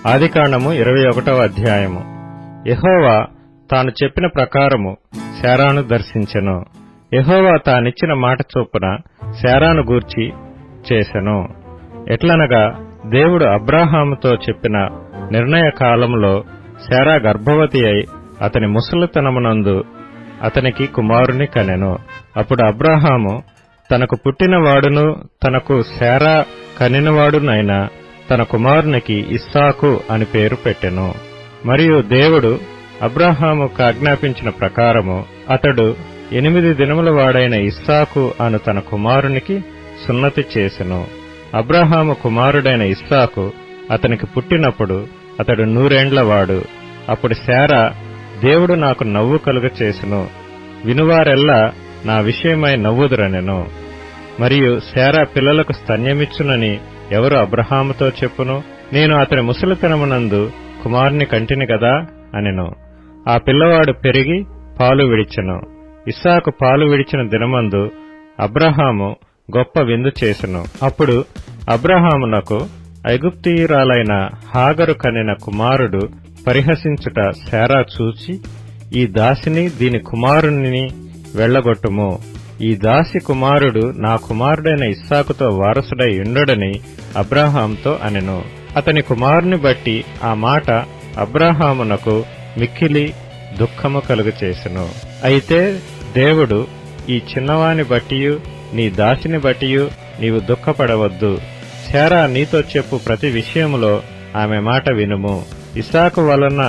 ఆదికాండము 21వ అధ్యాయము. యెహోవా తాను చెప్పిన ప్రకారము శారాను దర్శించెను. యెహోవా తానిచ్చిన మాట చొప్పున శారాను గూర్చి చేసెను. ఎట్లనగా దేవుడు అబ్రాహాముతో చెప్పిన నిర్ణయ కాలంలో శారా గర్భవతి అయి అతని ముసలితనమునందు అతనికి కుమారుని కనెను. అప్పుడు అబ్రాహాము తనకు పుట్టినవాడును తనకు శారా కనినవాడునైన తన కుమారునికి ఇస్సాకు అని పేరు పెట్టెను. మరియు దేవుడు అబ్రాహాముకు ఆజ్ఞాపించిన ప్రకారము అతడు 8 దినముల వాడైన ఇస్సాకు అను తన కుమారునికి సున్నతి చేసెను. అబ్రాహాము కుమారుడైన ఇస్సాకు అతనికి పుట్టినప్పుడు అతడు 100 ఏండ్లవాడు. అప్పుడు శారా, దేవుడు నాకు నవ్వు కలుగ చేసెను, వినువారెల్లా నా విషయమై నవ్వుదురనెను. మరియు శారా పిల్లలకు స్తన్యమిచ్చునని ఎవరు అబ్రహాముతో చెప్పును? నేను అతని ముసలితనమునందు కుమారుని కంటిని గదా అనెను. ఆ పిల్లవాడు పెరిగి పాలు విడిచెను. ఇస్సాకు పాలు విడిచిన దినమందు అబ్రహాము గొప్ప విందు చేసెను. అప్పుడు అబ్రహామునకు ఐగుప్తీయురాలైన హాగరు కనిన కుమారుడు పరిహసించుట శారా చూచి, ఈ దాసిని దీని కుమారుని వెళ్లగొట్టుము, ఈ దాసి కుమారుడు నా కుమారుడైన ఇస్సాకుతో వారసుడై ఉండడని అబ్రహాముతో అనెను. అతని కుమారుని బట్టి ఆ మాట అబ్రహామునకు మిక్కిలి దుఃఖము కలుగచేసెను. అయితే దేవుడు, ఈ చిన్నవాని బట్టియు నీ దాసిని బట్టియు నీవు దుఃఖపడవద్దు. శారా నీతో చెప్పు ప్రతి విషయములో ఆమె మాట వినుము. ఇస్సాకు వలన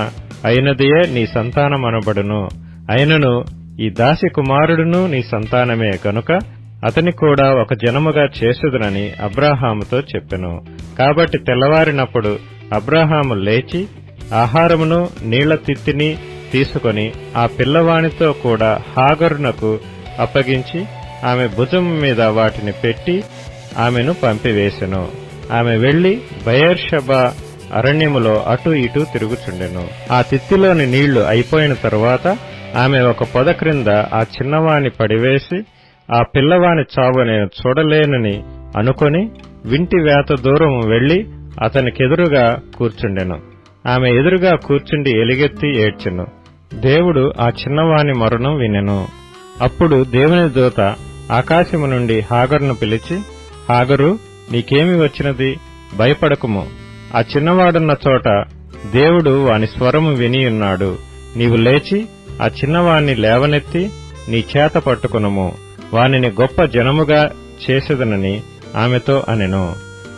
అయినదియే నీ సంతానమనబడును. అయినను ఈ దాసి కుమారుడును నీ సంతానమే గనుక అతని కూడా ఒక జనముగా చేసేదనని అబ్రహాముతో చెప్పెను. కాబట్టి తెల్లవారినప్పుడు అబ్రహాము లేచి ఆహారమును నీళ్ల తిత్తిని తీసుకొని ఆ పిల్లవానితో కూడా హాగరునకు అప్పగించి ఆమె భుజం మీద వాటిని పెట్టి ఆమెను పంపివేసెను. ఆమె వెళ్లి బెయేర్షెబా అరణ్యములో అటూ ఇటూ తిరుగుచుండెను. ఆ తిత్తిలోని నీళ్లు అయిపోయిన తరువాత ఆమె ఒక పొద క్రింద ఆ చిన్నవాణ్ణి పడివేసి, ఆ పిల్లవాని చావు నేను చూడలేనని అనుకొని వింటి వేత దూరము వెళ్లి అతనికెదురుగా కూర్చుండెను. ఆమె ఎదురుగా కూర్చుండి ఎలుగెత్తి ఏడ్చెను. దేవుడు ఆ చిన్నవాని మరణం వినెను. అప్పుడు దేవుని దూత ఆకాశము నుండి హాగరును పిలిచి, హాగరు, నీకేమి వచ్చినది? భయపడకుము. ఆ చిన్నవాడున్న చోట దేవుడు వాని స్వరము వినియున్నాడు. నీవు లేచి ఆ చిన్నవాణ్ణి లేవనెత్తి నీ చేత పట్టుకునుము, వానిని గొప్ప జనముగా చేసెదనని ఆమెతో అనెను.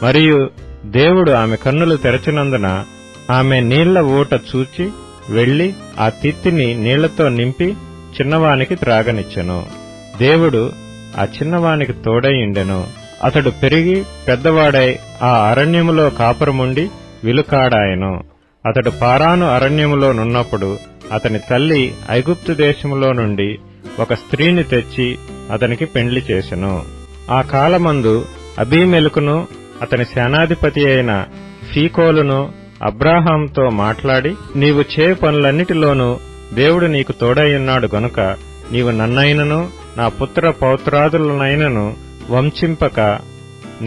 మరియు దేవుడు ఆమె కన్నులు తెరచినందున ఆమె నీళ్ల ఊట చూచి వెళ్లి ఆ తిత్తిని నీళ్లతో నింపి చిన్నవానికి త్రాగనిచ్చెను. దేవుడు ఆ చిన్నవానికి తోడైయుండెను. అతడు పెరిగి పెద్దవాడై ఆ అరణ్యములో కాపురముండి విలుకాడాయెను. అతడు పారాను అరణ్యములో నున్నప్పుడు అతని తల్లి ఐగుప్తు దేశములో నుండి ఒక స్త్రీని తెచ్చి అతనికి పెండ్లి చేసెను. ఆ కాలమందు అబీమెలకును అతని సేనాధిపతి అయిన ఫీకోలును అబ్రాహాముతో మాట్లాడి, నీవు చేయు పనులన్నిటిలోనూ దేవుడు నీకు తోడైయున్నాడు గనుక నీవు నన్నైనను నా పుత్ర పౌత్రాదులనైనను వంచింపక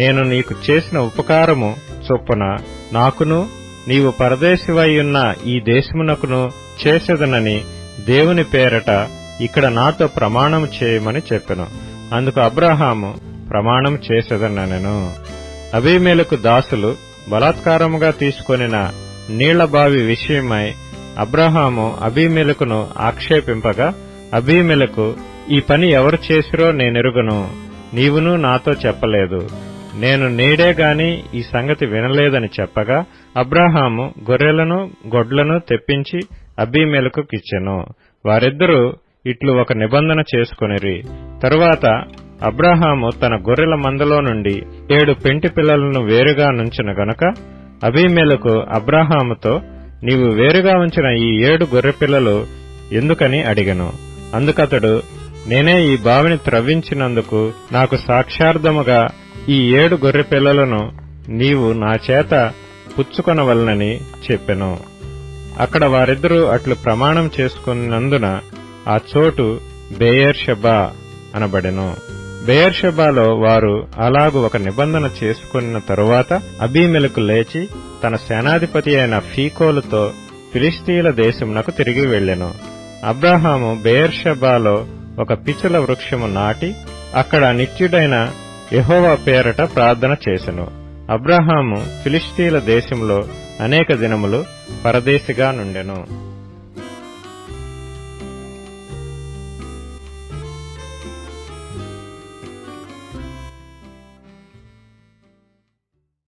నేను నీకు చేసిన ఉపకారము చొప్పున నాకును నీవు పరదేశివైయున్న ఈ దేశమునకును చేసేదనని దేవుని పేరట ఇక్కడ నాతో ప్రమాణం చేయమని చెప్పెను. అందుకు అబ్రహాము ప్రమాణం చేసేదనెను. అబీమెలెకు దాసులు బలాత్కారముగా తీసుకొనిన నీళ్లబావి విషయమై అబ్రహాము అబీమెలెకును ఆక్షేపింపగా, అబీమెలెకు, ఈ పని ఎవరు చేసిరో నేనెరుగను, నీవును నాతో చెప్పలేదు, నేను నేడే గాని ఈ సంగతి వినలేదని చెప్పగా, అబ్రహాము గొర్రెలను గొడ్లను తెప్పించి అబీమెలెకుకిచ్చెను. వారిద్దరూ ఇట్లు ఒక నిబంధన చేసుకొనిరి. తరువాత అబ్రహాము తన గొర్రెల మందలో నుండి 7 పెంటి పిల్లలను వేరుగా నుంచెను గనుక అబీమెలెకు అబ్రహాముతో, నీవు వేరుగా ఉంచిన ఈ 7 గొర్రె పిల్లలు ఎందుకని అడిగెను. అందుకతడు, నేనే ఈ బావిని త్రవ్వించినందుకు నాకు సాక్షార్థముగా ఈ 7 గొర్రె పిల్లలను నీవు నా చేత పుచ్చుకొనవలనని చెప్పెను. అక్కడ వారిద్దరూ అట్లు ప్రమాణం చేసుకున్నందున ఆ చోటు బెయేర్షెబా అనబడెను. బెయేర్షెబాలో వారు అలాగు ఒక నిబంధన చేసుకున్న తరువాత అబీమెలెకు లేచి తన సేనాధిపతి అయిన ఫీకోలుతో ఫిలిష్తీయుల దేశమునకు తిరిగి వెళ్ళెను. అబ్రాహాము బెయేర్షెబాలో ఒక పిచుల వృక్షము నాటి అక్కడ నిత్యుడైన యెహోవా పేరట ప్రార్థన చేసెను. అబ్రాహాము ఫిలిష్తీయుల దేశంలో అనేక దినములు పరదేశిగా నుండెను.